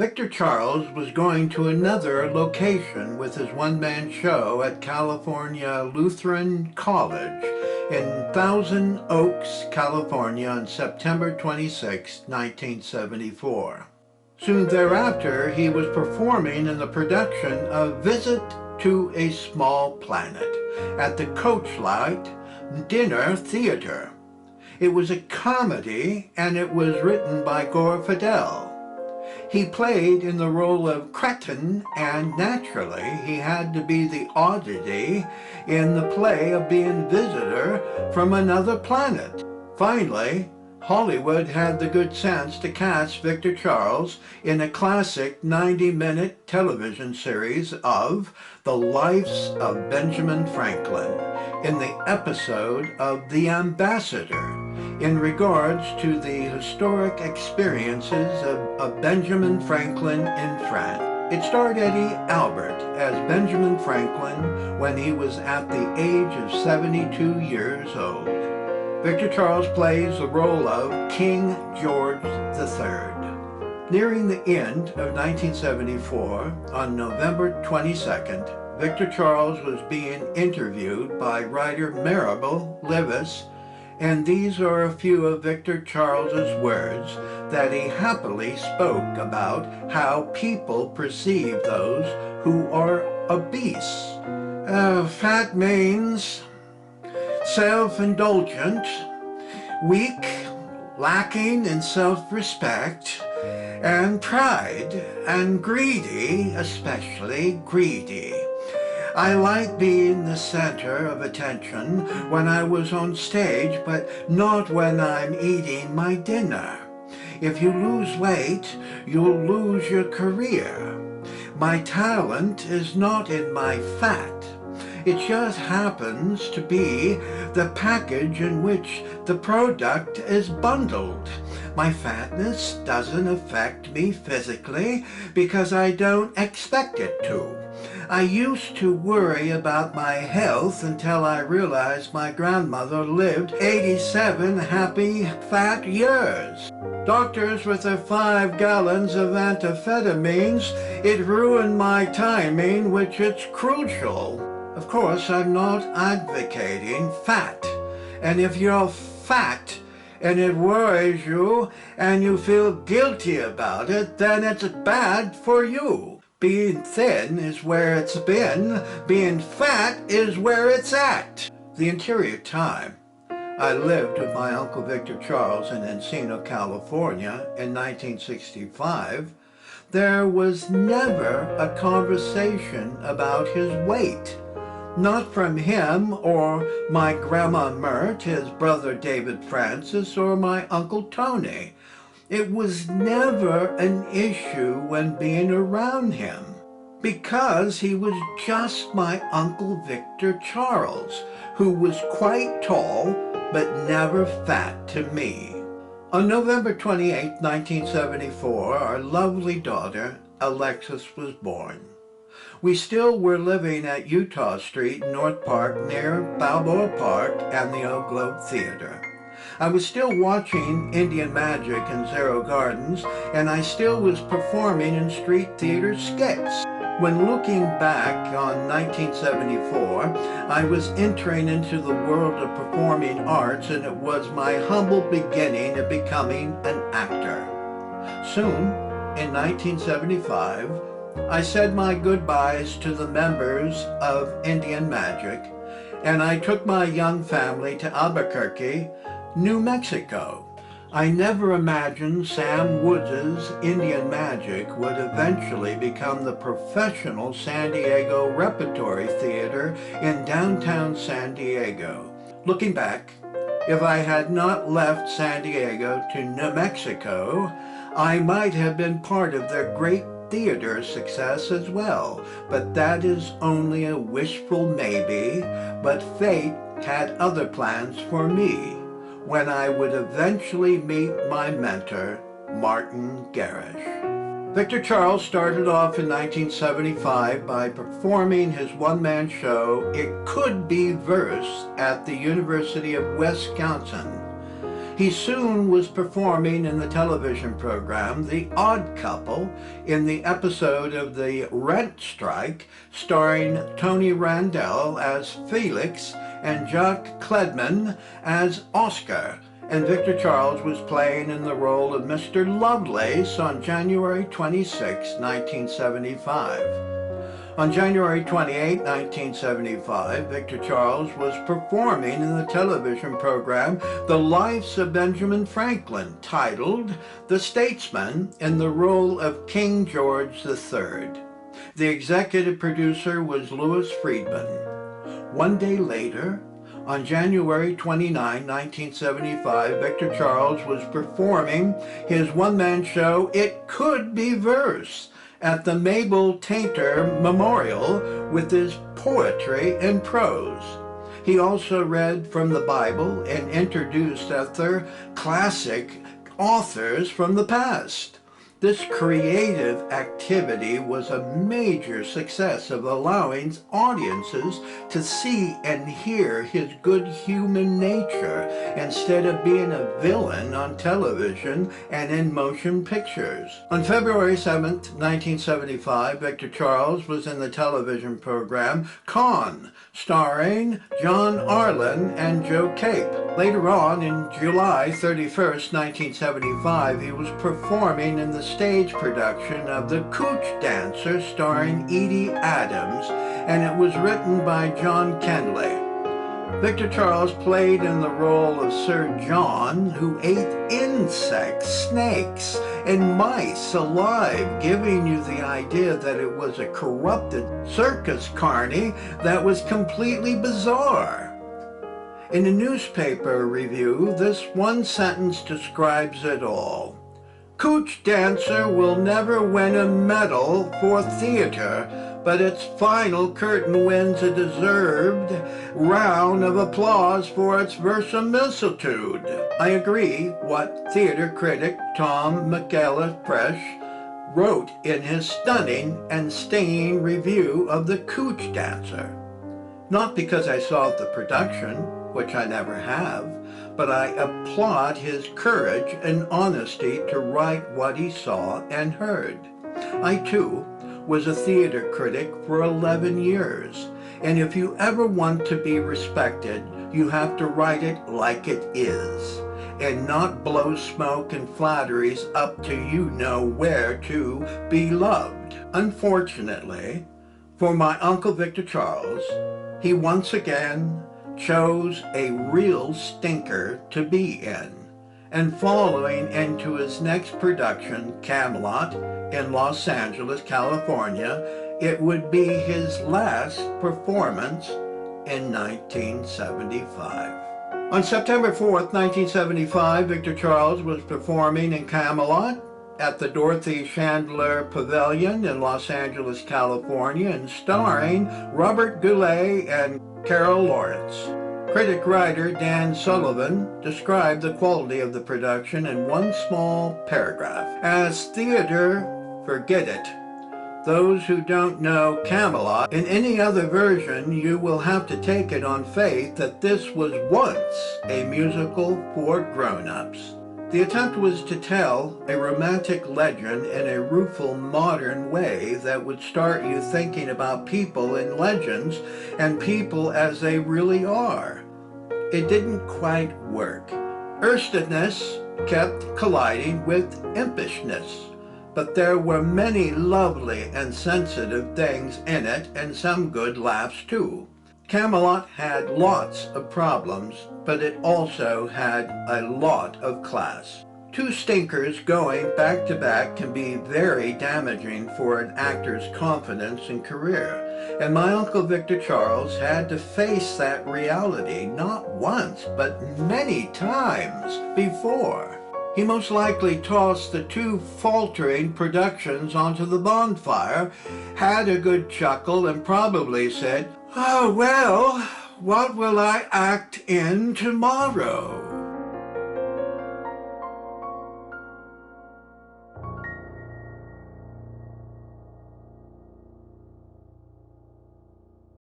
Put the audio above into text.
Victor Charles was going to another location with his one-man show at California Lutheran College in Thousand Oaks, California on September 26, 1974. Soon thereafter, he was performing in the production of Visit to a Small Planet at the Coachlight Dinner Theater. It was a comedy, and it was written by Gore Fidel. He played in the role of Cretin, and naturally he had to be the oddity in the play of being visitor from another planet. Finally, Hollywood had the good sense to cast Victor Charles in a classic 90-minute television series of The Lives of Benjamin Franklin in the episode of The Ambassador, in regards to the historic experiences of Benjamin Franklin in France. It starred Eddie Albert as Benjamin Franklin when he was at the age of 72 years old. Victor Charles plays the role of King George III. Nearing the end of 1974, on November 22nd, Victor Charles was being interviewed by writer Maribel Levis, and these are a few of Victor Charles's words that he happily spoke about how people perceive those who are obese. Fat means self-indulgent, weak, lacking in self-respect, and pride, and greedy, especially greedy. I like being the center of attention when I was on stage, but not when I'm eating my dinner. If you lose weight, you'll lose your career. My talent is not in my fat. It just happens to be the package in which the product is bundled. My fatness doesn't affect me physically because I don't expect it to. I used to worry about my health until I realized my grandmother lived 87 happy fat years. Doctors with their 5 gallons of amphetamines, it ruined my timing, which is crucial. Of course, I'm not advocating fat. And if you're fat and it worries you and you feel guilty about it, then it's bad for you. Being thin is where it's been. Being fat is where it's at. The entire time I lived with my Uncle Victor Charles in Encino, California in 1965, there was never a conversation about his weight. Not from him or my Grandma Mert, his brother David Francis, or my Uncle Tony. It was never an issue when being around him, because he was just my Uncle Victor Charles, who was quite tall but never fat to me. On November 28, 1974, our lovely daughter, Alexis, was born. We still were living at Utah Street, North Park, near Balboa Park and the Old Globe Theater. I was still watching Indian Magic in Zero Gardens, and I still was performing in street theater skits. When looking back on 1974, I was entering into the world of performing arts, and it was my humble beginning of becoming an actor. Soon, in 1975, I said my goodbyes to the members of Indian Magic, and I took my young family to Albuquerque, New Mexico. I never imagined Sam Woods' Indian Magic would eventually become the professional San Diego Repertory Theater in downtown San Diego. Looking back, if I had not left San Diego to New Mexico, I might have been part of their great theater success as well, but that is only a wishful maybe. But fate had other plans for me when I would eventually meet my mentor, Martin Garish. Victor Charles started off in 1975 by performing his one-man show, It Could Be Verse, at the University of Wisconsin. He soon was performing in the television program The Odd Couple in the episode of the rent strike, starring Tony Randell as Felix and Jacques Kledman as Oscar, and Victor Charles was playing in the role of Mr. Lovelace on January 26, 1975. On January 28, 1975, Victor Charles was performing in the television program The Lives of Benjamin Franklin, titled The Statesman, in the role of King George III. The executive producer was Louis Friedman. One day later, on January 29, 1975, Victor Charles was performing his one-man show It Could Be Verse at the Mabel Tainter Memorial with his poetry and prose. He also read from the Bible and introduced other classic authors from the past. This creative activity was a major success of allowing audiences to see and hear his good human nature instead of being a villain on television and in motion pictures. On February 7, 1975, Victor Charles was in the television program Con, starring John Arlen and Joe Cape. Later on, in July 31, 1975, he was performing in the stage production of The Cooch Dancer starring Edie Adams, and it was written by John Kenley. Victor Charles played in the role of Sir John, who ate insects, snakes, and mice alive, giving you the idea that it was a corrupted circus carny that was completely bizarre. In a newspaper review, this one sentence describes it all. Cooch Dancer will never win a medal for theater, but its final curtain wins a deserved round of applause for its verisimilitude. I agree what theater critic Tom McEllis wrote in his stunning and stinging review of The Cooch Dancer. Not because I saw the production, which I never have, but I applaud his courage and honesty to write what he saw and heard. I, too, was a theater critic for 11 years, and if you ever want to be respected, you have to write it like it is, and not blow smoke and flatteries up to you know where to be loved. Unfortunately, for my Uncle Victor Charles, he once again chose a real stinker to be in, and following into his next production, Camelot, in Los Angeles, California, it would be his last performance in 1975. On September 4th, 1975, Victor Charles was performing in Camelot at the Dorothy Chandler Pavilion in Los Angeles, California, and starring Robert Goulet and Carol Lawrence. Critic-writer Dan Sullivan described the quality of the production in one small paragraph. As theater, forget it. Those who don't know Camelot, in any other version, you will have to take it on faith that this was once a musical for grown-ups. The attempt was to tell a romantic legend in a rueful modern way that would start you thinking about people in legends and people as they really are. It didn't quite work. Earnestness kept colliding with impishness, but there were many lovely and sensitive things in it and some good laughs too. Camelot had lots of problems, but it also had a lot of class. Two stinkers going back to back can be very damaging for an actor's confidence and career, and my Uncle Victor Charles had to face that reality not once, but many times before. He most likely tossed the two faltering productions onto the bonfire, had a good chuckle, and probably said, "Oh well, what will I act in tomorrow?"